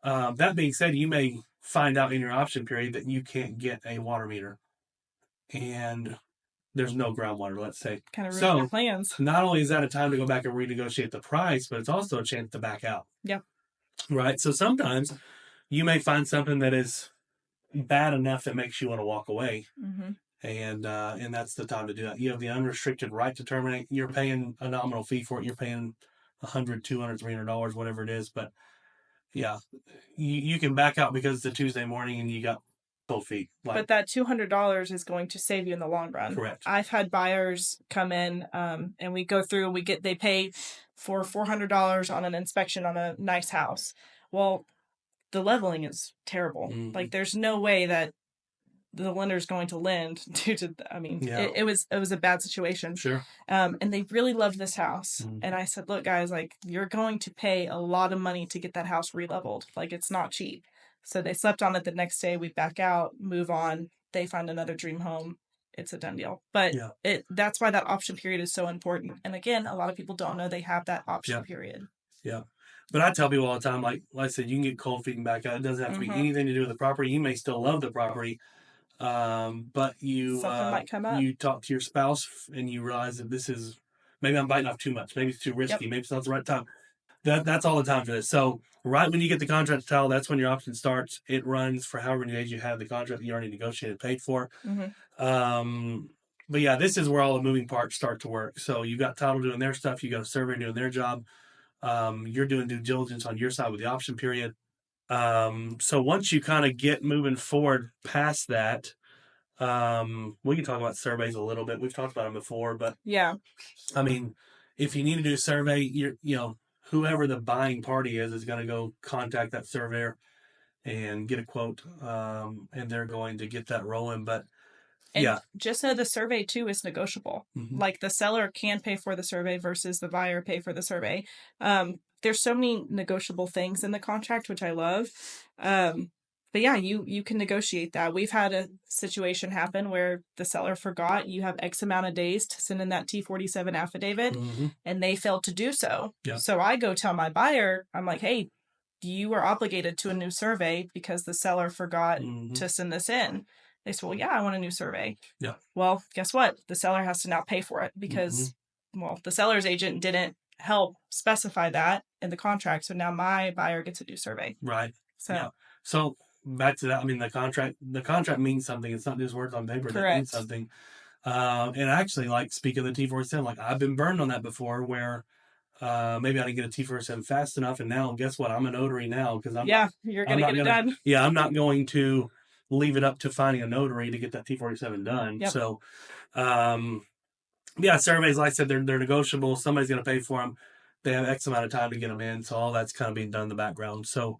that being said, you may find out in your option period that you can't get a water meter. And there's no groundwater, let's say. Kind of ruin your plans. Not only is that a time to go back and renegotiate the price, but it's also a chance to back out. Yep. Right? So sometimes you may find something that is bad enough that makes you want to walk away. And that's the time to do that. You have the unrestricted right to terminate. You're paying a nominal fee for it. You're paying $100, $200, $300, whatever it is. But yeah, you can back out because it's a Tuesday morning and you got cold feet. But that $200 is going to save you in the long run. Correct. I've had buyers come in and we go through, they pay for $400 on an inspection on a nice house. Well, the leveling is terrible. Like there's no way that the lender's going to lend due to, it was a bad situation. Sure. And they really loved this house. And I said, look, guys, like you're going to pay a lot of money to get that house re-leveled. Like it's not cheap. So they slept on it the next day. We back out, move on. They find another dream home. It's a done deal. But that's why that option period is so important. And again, a lot of people don't know they have that option period. Yeah. But I tell people all the time, like I said, you can get cold feet and back out. It doesn't have to be anything to do with the property. You may still love the property, but you something might come up. You talk to your spouse and you realize that this is, maybe I'm biting off too much. Maybe it's too risky. Maybe it's not the right time. That's all the time for this. So right when you get the contract to title, that's when your option starts. It runs for however many days you have the contract that you already negotiated, paid for. But yeah, this is where all the moving parts start to work. So you got title doing their stuff. You got a surveyor doing their job. You're doing due diligence on your side with the option period. So once you kind of get moving forward past that, we can talk about surveys a little bit. We've talked about them before, but yeah, I mean, if you need to do a survey, whoever the buying party is going to go contact that surveyor and get a quote, and they're going to get that rolling. But and just know the survey too is negotiable. Like the seller can pay for the survey versus the buyer pay for the survey. There's so many negotiable things in the contract, which I love. But yeah, you can negotiate that. We've had a situation happen where the seller forgot you have X amount of days to send in that T-47 affidavit, and they failed to do so. So I go tell my buyer, I'm like, hey, you are obligated to a new survey because the seller forgot to send this in. They said, well, yeah, I want a new survey. Well, guess what? The seller has to now pay for it because, the seller's agent didn't help specify that in the contract. So now my buyer gets a new survey. Right. So Yeah. So back to that. I mean, the contract means something. It's not just words on paper that means correct. something. And actually, like speaking of the T47, like I've been burned on that before, where maybe I didn't get a T47 fast enough, and now guess what? I'm a notary now because Yeah, you're I'm gonna not get it gonna, done. yeah, I'm not going to leave it up to finding a notary to get that T47 done. Yep. So, um, yeah, surveys, like I said, they're negotiable. Somebody's gonna pay for them. They have X amount of time to get them in, so all that's kind of being done in the background. So,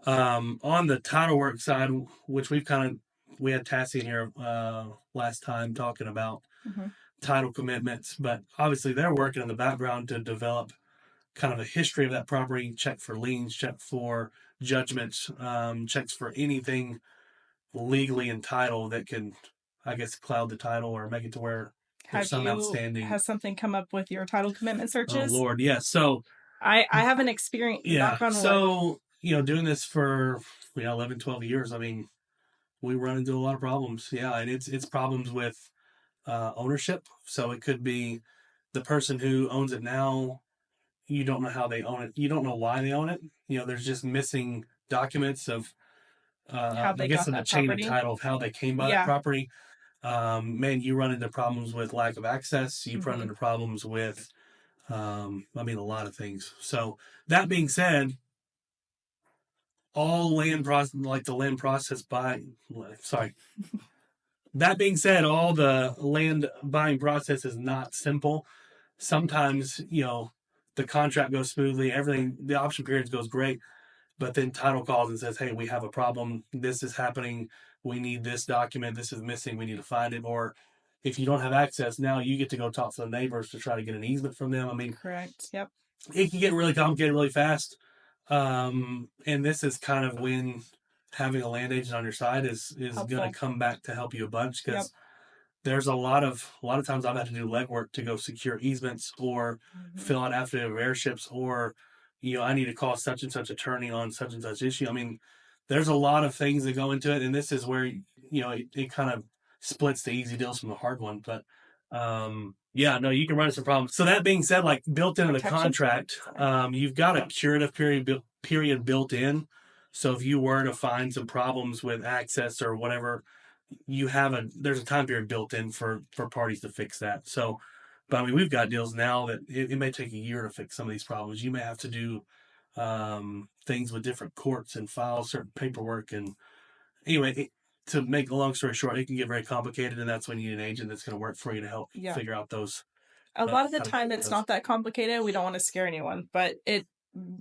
on the title work side, which we had Tassie in here last time talking about Hmm. title commitments, but obviously they're working in the background to develop kind of a history of that property, check for liens, check for judgments, checks for anything legally entitled that can, I guess, cloud the title or make it to where there's some outstanding. Has something come up with your title commitment Oh searches? Lord, yes. So I haven't experienced, yeah, knock on wood. so doing this for 11, 12 years. I mean, we run into a lot of problems. Yeah, and it's problems with ownership. So it could be the person who owns it now. You don't know how they own it. You don't know why they own it. There's just missing documents of, How I they guess, got of the that chain of property. title of how they came by that Yeah. property. Man, you run into problems with lack of access. You run Hmm. into problems with, I mean, a lot of things. So that being said, all land process, like the land process by, sorry. That being said, all the land buying process is not simple. Sometimes, the contract goes smoothly, everything, the option periods goes great, but then title calls and says, hey, we have a problem. This is happening. We need this document. This is missing. We need to find it. Or if you don't have access, now you get to go talk to the neighbors to try to get an easement from them. I mean, Correct. Yep. it can get really complicated really fast. And this is kind of when having a land agent on your side is going to Helpful. come back to help you a bunch Yep. because there's a lot of times I've had to do legwork to go secure easements or Hmm. fill out affidavit of airships or I need to call such and such attorney on such and such issue. I mean, there's a lot of things that go into it, and this is where it kind of splits the easy deals from the hard one. But yeah, no, you can run into some problems. So that being said, like built into the Protection. contract, you've got a curative period built in. So if you were to find some problems with access or whatever, there's a time period built in for parties to fix that. So, but I mean, we've got deals now that it may take a year to fix some of these problems. You may have to do things with different courts and file certain paperwork. And anyway, to make a long story short, it can get very complicated, and that's when you need an agent that's going to work for you to help Yeah. figure out those. A lot of the How to time get it's those. not that complicated. We don't want to scare anyone, but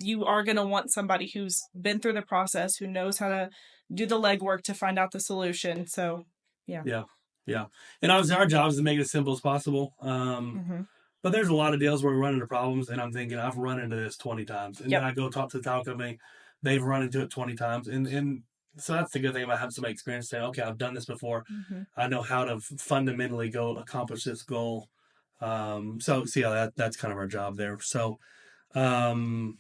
you are going to want somebody who's been through the process, who knows how to do the legwork to find out the solution. So, yeah. Yeah, yeah. And obviously, our job is to make it as simple as possible. Hmm. But there's a lot of deals where we run into problems, and I'm thinking I've run into this 20 times, and then Yep. I go talk to the title company, they've run into it 20 times, and so that's the good thing about having some experience. Saying, okay, I've done this before, Hmm. I know how to fundamentally go accomplish this goal. So see how that's kind of our job there. So um,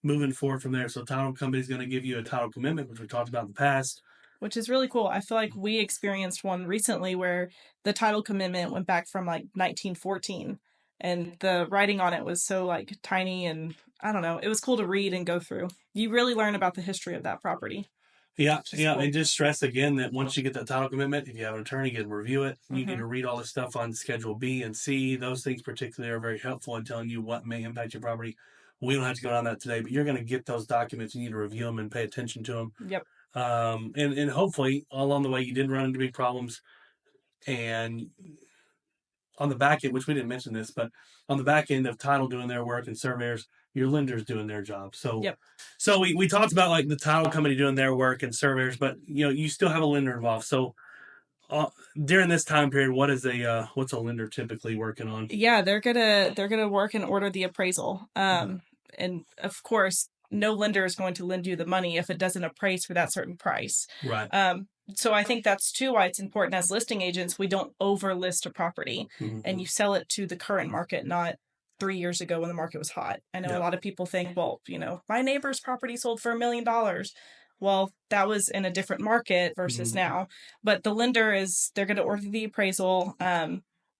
moving forward from there, so title company is going to give you a title commitment, which we talked about in the past. Which is really cool. I feel like we experienced one recently where the title commitment went back from like 1914 and the writing on it was so like tiny and I don't know. It was cool to read and go through. You really learn about the history of that property, Yeah, which is yeah, cool. and just stress again that once you get that title commitment, if you have an attorney, get to review it. You need Hmm. to read all the stuff on Schedule B and C. Those things particularly are very helpful in telling you what may impact your property. We don't have to go down that today, but you're going to get those documents. You need to review them and pay attention to them. Yep. And hopefully along the way you didn't run into big problems. And on the back end, which we didn't mention this, but on the back end of title doing their work and surveyors, your lender's doing their job. So Yep. so we talked about like the title company doing their work and surveyors, but you still have a lender involved. So uh, during this time period, what's a lender typically working on? Yeah, they're gonna work and order the appraisal. And of course, no lender is going to lend you the money if it doesn't appraise for that certain price. Right. So I think that's too why it's important as listing agents we don't overlist a property and Mm-hmm. you sell it to the current market, not 3 years ago when the market was hot. I know a Yep. lot of people think, well, my neighbor's property sold for $1 million. Well, that was in a different market versus Mm-hmm. now. But the lender they're going to order the appraisal.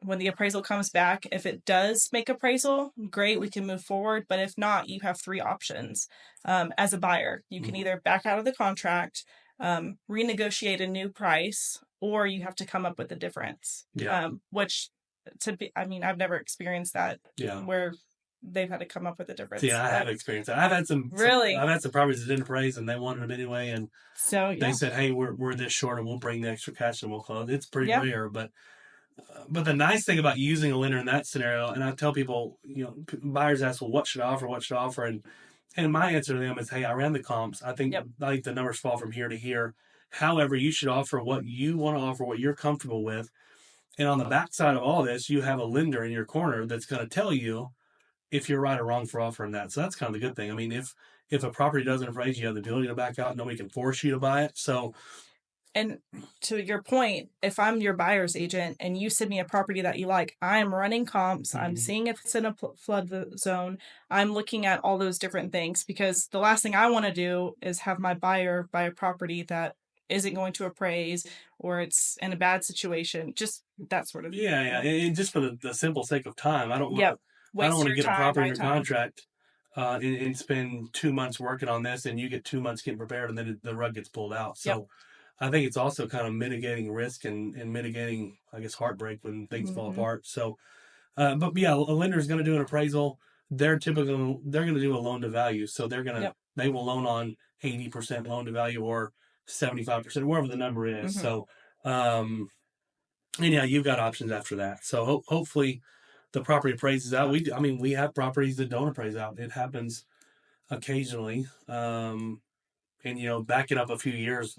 when the appraisal comes back, if it does make appraisal, great, we can move forward. But if not, you have three options. As a buyer, you can either back out of the contract, renegotiate a new price, or you have to come up with a difference. Yeah. Which I mean, I've never experienced that Yeah. where they've had to come up with a difference. See, I have experienced that. I've had Really? I've had some properties that didn't appraise and they wanted them anyway, and So they yeah, said, "Hey, we're this short, and we'll bring the extra cash and we'll close." It's pretty yeah, rare, but the nice thing about using a lender in that scenario, and I tell people, buyers ask, "Well, what should I offer? What should I offer?" And my answer to them is, "Hey, I ran the comps. yep, I think the numbers fall from here to here. However, you should offer what you want to offer, what you're comfortable with." And on the backside of all this, you have a lender in your corner that's going to tell you if you're right or wrong for offering that. So that's kind of the good thing. I mean, if a property doesn't appraise, you have the ability to back out. Nobody can force you to buy it. So and to your point, if I'm your buyer's agent and you send me a property that you like, I'm running comps. I'm seeing if it's in a flood zone. I'm looking at all those different things because the last thing I want to do is have my buyer buy a property that isn't going to appraise or it's in a bad situation. Just that sort of. yeah, and just for the simple sake of time, Yep. I don't Waste want to your get a time, property my under time. contract and spend 2 months working on this, and you get 2 months getting prepared, and then the rug gets pulled out. Yep. So I think it's also kind of mitigating risk and mitigating, I guess, heartbreak when things fall apart. So, but yeah, a lender is going to do an appraisal. They're going to do a loan to value, so Yep. they will loan on 80% loan to value or 75%, wherever the number is. So, and yeah, you've got options after that. So hopefully the property appraises out. I mean, we have properties that don't appraise out. It happens occasionally. And backing up a few years,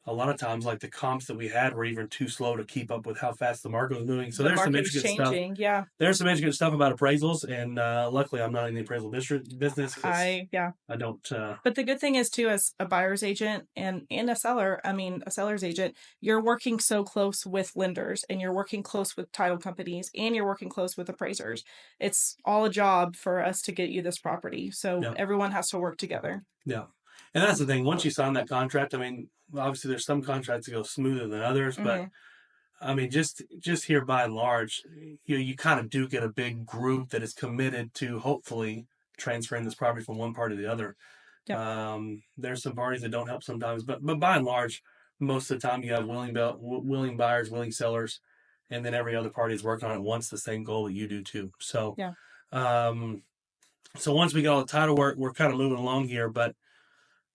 a lot of times, like the comps that we had were even too slow to keep up with how fast the market was moving. So The there's some market is intricate stuff. changing. Yeah. There's some intricate stuff about appraisals, and luckily, I'm not in the appraisal business because Yeah. I don't. But the good thing is too, as a buyer's agent and a seller, I mean a seller's agent, you're working so close with lenders and you're working close with title companies and you're working close with appraisers. It's all a job for us to get you this property. So Yeah. everyone has to work together. Yeah. And that's the thing. Once you sign that contract, I mean, obviously there's some contracts that go smoother than others, but I mean, just here by and large, you kind of do get a big group that is committed to hopefully transferring this property from one party to the other. Yep. There's some parties that don't help sometimes, but by and large, most of the time you have willing buyers, willing sellers, and then every other party is working on it wants the same goal that you do too. So, Yeah. so once we get all the title work, we're kind of moving along here, but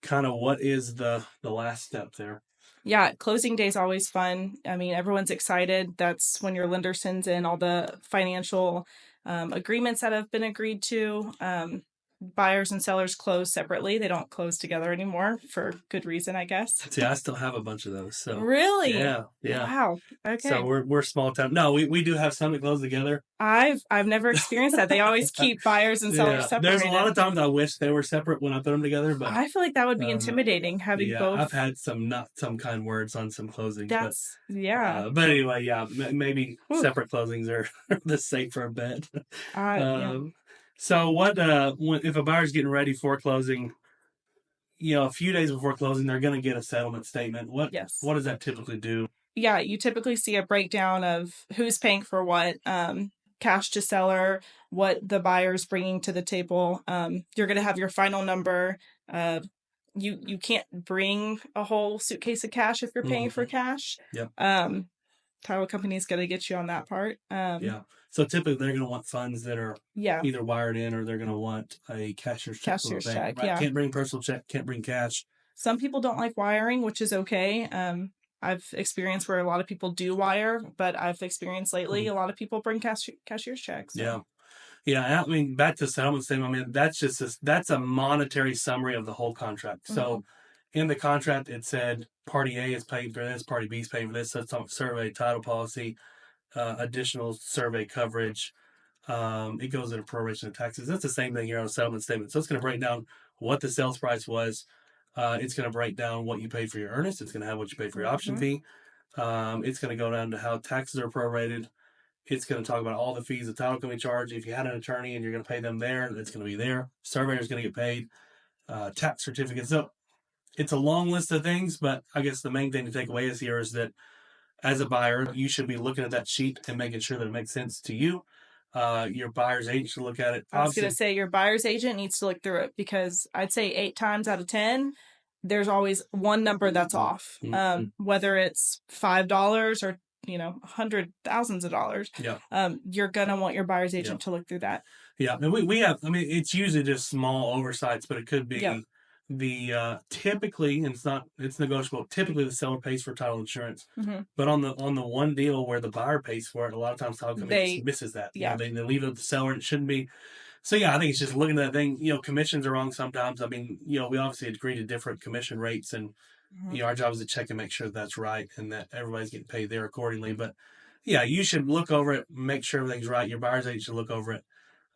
kind of what is the last step there? Yeah, closing day is always fun. I mean, everyone's excited. That's when your lender sends in all the financial agreements that have been agreed to. Buyers and sellers close separately. They don't close together anymore for good reason, I guess. See, I still have a bunch of those. So Really? yeah. Wow. Okay. So we're small town. No, we do have some that close together. I've never experienced that. They always keep buyers and sellers separated. There's a lot of times I wish they were separate when I put them together, but I feel like that would be intimidating having both. I've had some not some kind words on some closings. That's but anyway, yeah, maybe separate closings are the safer bet. So what if a buyer's getting ready for closing, a few days before closing, they're going to get a settlement statement. What does that typically do? Yeah, you typically see a breakdown of who's paying for what, cash to seller, what the buyer's bringing to the table. You're going to have your final number. You can't bring a whole suitcase of cash if you're paying for cash. Yep. Title company's going to get you on that part. Yeah. So typically they're going to want funds that are either wired in or they're going to want a cashier's check. Cashier's check, right? Can't bring personal check, can't bring cash. Some people don't like wiring, which is okay. I've experienced where a lot of people do wire, but I've experienced lately a lot of people bring cashier's checks. So. Yeah. I mean, back to settlement statement. I mean, that's a monetary summary of the whole contract. So in the contract, it said party A is paying for this, party B is paying for this. So it's on survey, title policy, additional survey coverage. It goes into proration of taxes. That's the same thing here on a settlement statement. So it's going to break down what the sales price was. It's going to break down what you paid for your earnest. It's going to have what you paid for your option fee. It's going to go down to how taxes are prorated. It's going to talk about all the fees the title company charge. If you had an attorney and you're going to pay them there, it's going to be there. Surveyor's going to get paid. Tax certificates. So it's a long list of things, but I guess the main thing to take away is that as a buyer, you should be looking at that sheet and making sure that it makes sense to you. Your buyer's agent should look at it. I was going to Obviously, say your buyer's agent needs to look through it, because I'd say 8 times out of 10, there's always one number that's off. Whether it's $5 or hundred thousands of dollars. Yeah. You're gonna want your buyer's agent to look through that. Yeah, and we have. I mean, it's usually just small oversights, but it could be the typically, and it's negotiable. Typically, the seller pays for title insurance, but on the one deal where the buyer pays for it, a lot of times title company misses that. Yeah, they leave it with the seller, and it shouldn't be. So yeah, I think it's just looking at that thing. Commissions are wrong sometimes. I mean, we obviously agree to different commission rates, and our job is to check and make sure that's right and that everybody's getting paid there accordingly. But yeah, you should look over it, make sure everything's right. Your buyer's agent should look over it.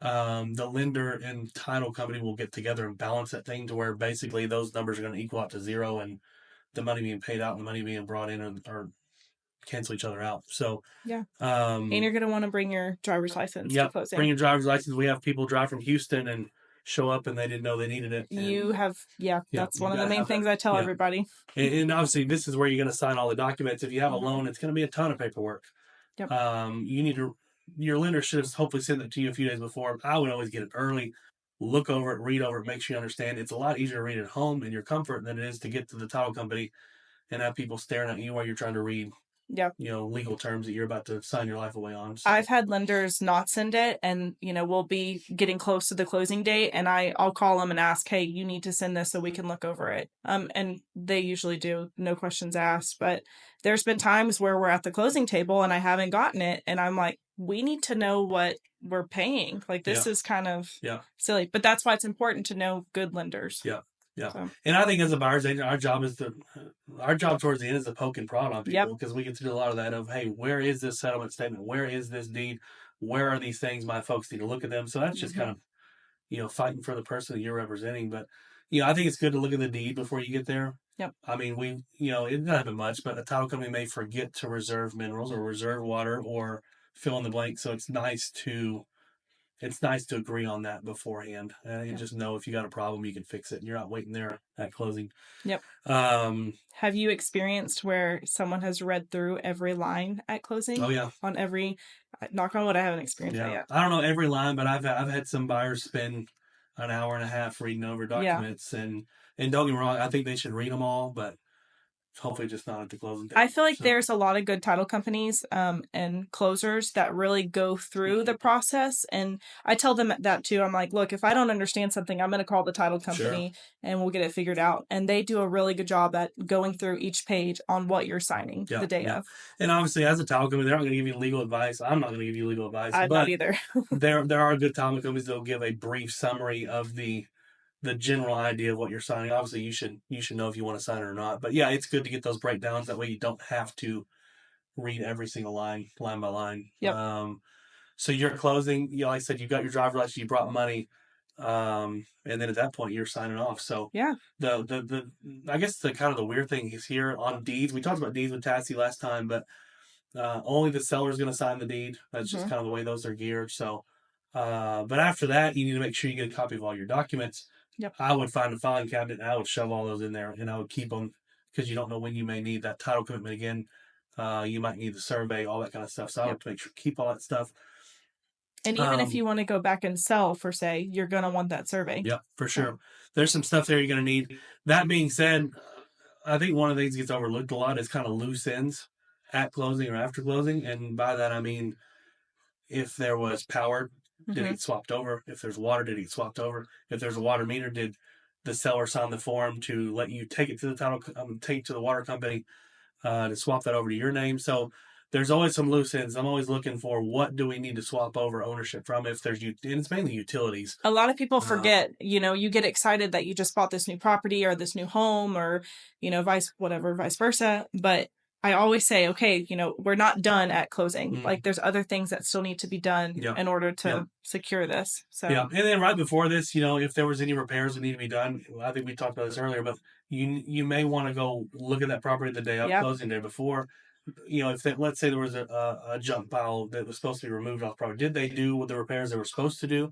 The lender and title company will get together and balance that thing to where basically those numbers are going to equal out to zero, and the money being paid out and the money being brought in or cancel each other out. So and you're going to want to bring your driver's license to closing. Bring your driver's license. We have people drive from Houston and show up and they didn't know they needed it. That's one of the main things I tell everybody. And obviously this is where you're going to sign all the documents. If you have a loan, it's going to be a ton of paperwork. You need to, your lender should have hopefully sent it to you a few days before. I would always get it early, look over it, read over it, make sure you understand. It's a lot easier to read at home in your comfort than it is to get to the title company and have people staring at you while you're trying to read legal terms that you're about to sign your life away on. So. I've had lenders not send it, and we'll be getting close to the closing date, and I'll call them and ask, hey, you need to send this so we can look over it. And they usually do, no questions asked. But there's been times where we're at the closing table and I haven't gotten it, and I'm like, we need to know what we're paying. Like, this is kind of silly, but that's why it's important to know good lenders. Yeah. So. And I think as a buyer's agent, our job towards the end is to poke and prod on people, because we get to do a lot of that of, hey, where is this settlement statement? Where is this deed? Where are these things? My folks need to look at them. So that's just kind of, fighting for the person that you're representing. But, I think it's good to look at the deed before you get there. I mean, it doesn't happen much, but a title company may forget to reserve minerals or reserve water or fill in the blank. So it's nice to agree on that beforehand, and you just know if you got a problem, you can fix it, and you're not waiting there at closing. Have you experienced where someone has read through every line at closing? Oh yeah. On every, knock on wood, I haven't experienced that yet. I don't know every line, but I've had some buyers spend an hour and a half reading over documents, and don't get me wrong, I think they should read them all, but hopefully just not at the closing date. I feel like there's a lot of good title companies and closers that really go through the process. And I tell them that too. I'm like, look, if I don't understand something, I'm going to call the title company and we'll get it figured out. And they do a really good job at going through each page on what you're signing the day of. And obviously, as a title company, they're not going to give you legal advice. I'm not going to give you legal advice. I'm not either. there are good title companies that will give a brief summary of the general idea of what you're signing. Obviously, you should know if you want to sign it or not. But yeah, it's good to get those breakdowns. That way you don't have to read every single line by line. So you're closing, like I said, you got your driver's license, you brought money, and then at that point you're signing off. So the I guess the kind of the weird thing is here on deeds. We talked about deeds with Tassie last time, but only the seller is going to sign the deed. That's just kind of the way those are geared. So, but after that, you need to make sure you get a copy of all your documents. I would find a filing cabinet and I would shove all those in there and I would keep them, because you don't know when you may need that title commitment again. You might need the survey, all that kind of stuff. So I would make sure keep all that stuff. And even if you want to go back and sell for, say, you're going to want that survey. Yeah, for sure. There's some stuff there you're going to need. That being said, I think one of the things that gets overlooked a lot is kind of loose ends at closing or after closing. And by that, I mean, if there was power, did it get swapped over? If there's water, did it get swapped over? If there's a water meter, did the seller sign the form to let you take it to the take it to the water company to swap that over to your name? So there's always some loose ends. I'm always looking for what do we need to swap over ownership from, if there's, and it's mainly utilities. A lot of people forget, you get excited that you just bought this new property or this new home or, vice versa. But I always say, okay, we're not done at closing. Like, there's other things that still need to be done in order to secure this. So and then right before this, if there was any repairs that need to be done, I think we talked about this earlier, but you may want to go look at that property the day of closing day before. If let's say there was a junk pile that was supposed to be removed off property, did they do the repairs they were supposed to do?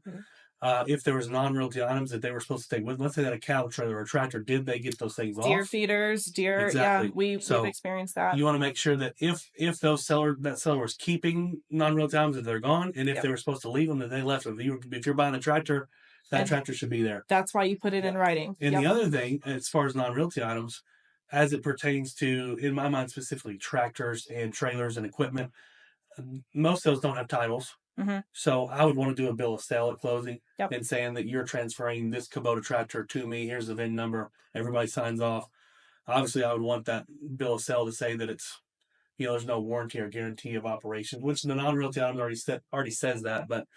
if there was non-realty items that they were supposed to take with, let's say that a cattle trailer or a tractor, did they get those things Deer off? feeders, deer. Exactly. Yeah, we've experienced that. You want to make sure that if that seller was keeping non-realty items, that they're gone, and if they were supposed to leave them, that they left them. If you're buying a tractor, that tractor should be there. That's why you put it in writing. And the other thing, as far as non-realty items, as it pertains to, in my mind specifically, tractors and trailers and equipment, most of those don't have titles. Mm-hmm. So I would want to do a bill of sale at closing and saying that you're transferring this Kubota tractor to me. Here's the VIN number. Everybody signs off. Obviously, I would want that bill of sale to say that it's, there's no warranty or guarantee of operation, which the non-realty item already says that. But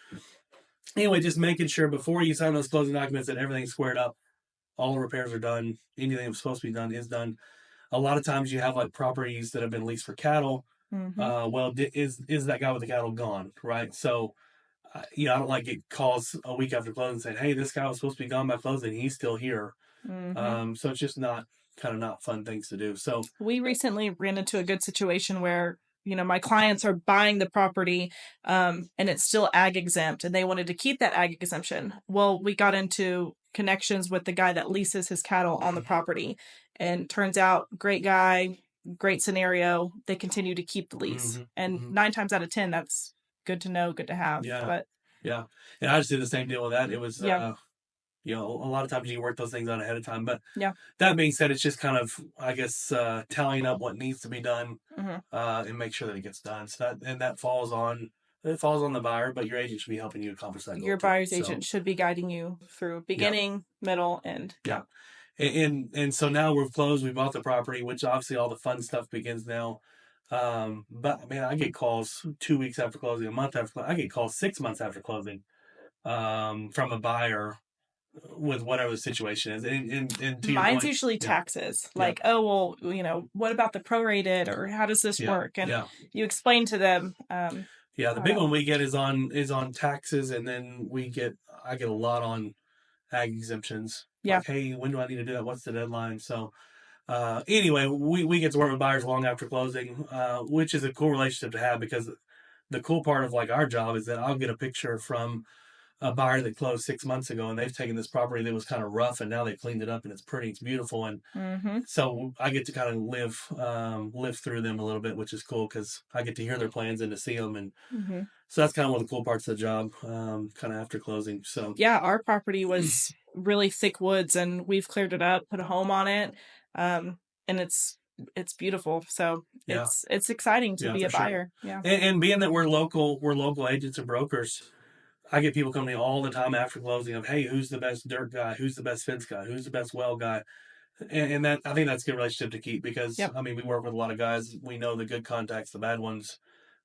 anyway, just making sure before you sign those closing documents that everything's squared up, all the repairs are done, anything that's supposed to be done is done. A lot of times you have like properties that have been leased for cattle. Mm-hmm. Is that guy with the cattle gone, right? So, I don't like get calls a week after closing saying, "Hey, this guy was supposed to be gone by closing. He's still here." Mm-hmm. So it's just not fun things to do. So we recently ran into a good situation where my clients are buying the property, and it's still ag exempt, and they wanted to keep that ag exemption. Well, we got into connections with the guy that leases his cattle on the property, and turns out great guy, great scenario. They continue to keep the lease, and 9 times out of 10, that's good to know, good to have. Yeah, and I just did the same deal with that. It was a lot of times you work those things out ahead of time. But that being said, it's just kind of, I guess, tallying up what needs to be done and make sure that it gets done. So that falls on the buyer, but your agent should be helping you accomplish that goal. Your buyer's agent should be guiding you through beginning, middle, end. Yeah. And so now we've closed, we bought the property, which obviously all the fun stuff begins now. But man, I get calls 2 weeks after closing, a month after closing. I get calls 6 months after closing from a buyer with whatever the situation is. And to mine's usually taxes. Like, oh, well, what about the prorated, or how does this work? And you explain to them. The big one we get is on taxes, and then I get a lot on ag exemptions. Yeah. Like, hey, when do I need to do that? What's the deadline? So anyway, we get to work with buyers long after closing, which is a cool relationship to have, because the cool part of like our job is that I'll get a picture from a buyer that closed 6 months ago, and they've taken this property that was kind of rough, and now they cleaned it up and it's pretty, it's beautiful. And so I get to kind of live through them a little bit, which is cool because I get to hear their plans and to see them. And so that's kind of one of the cool parts of the job, kind of after closing. So yeah, our property was really thick woods, and we've cleared it up, put a home on it. And it's beautiful. So it's exciting to be a buyer. Sure. Yeah. And being that we're local agents and brokers, I get people coming to me all the time after closing of, hey, who's the best dirt guy? Who's the best fence guy? Who's the best well guy? And that, I think that's a good relationship to keep, because I mean, we work with a lot of guys. We know the good contacts, the bad ones.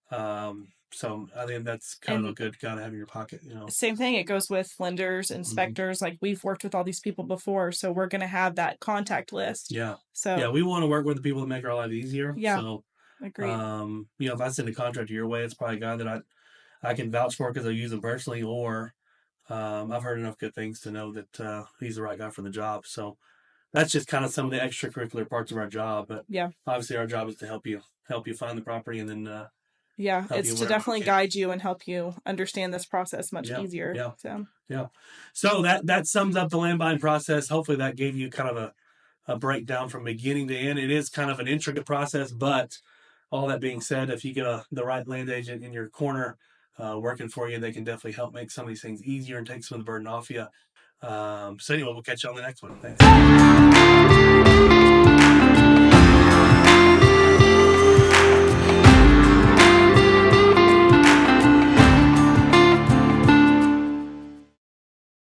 So I think that's kind of a good guy to have in your pocket, Same thing. It goes with lenders, inspectors. Like, we've worked with all these people before, so we're going to have that contact list. Yeah. So we want to work with the people that make our life easier. Yeah. So, agreed. If I send a contractor your way, it's probably a guy that I can vouch for because I use him personally, or I've heard enough good things to know that he's the right guy for the job. So that's just kind of some of the extracurricular parts of our job. But obviously our job is to help you find the property, and then it's to definitely guide you and help you understand this process much easier. So that sums up the land buying process. Hopefully that gave you kind of a breakdown from beginning to end. It is kind of an intricate process, but all that being said, if you get the right land agent in your corner working for you, they can definitely help make some of these things easier and take some of the burden off you. So anyway, we'll catch you on the next one. Thanks.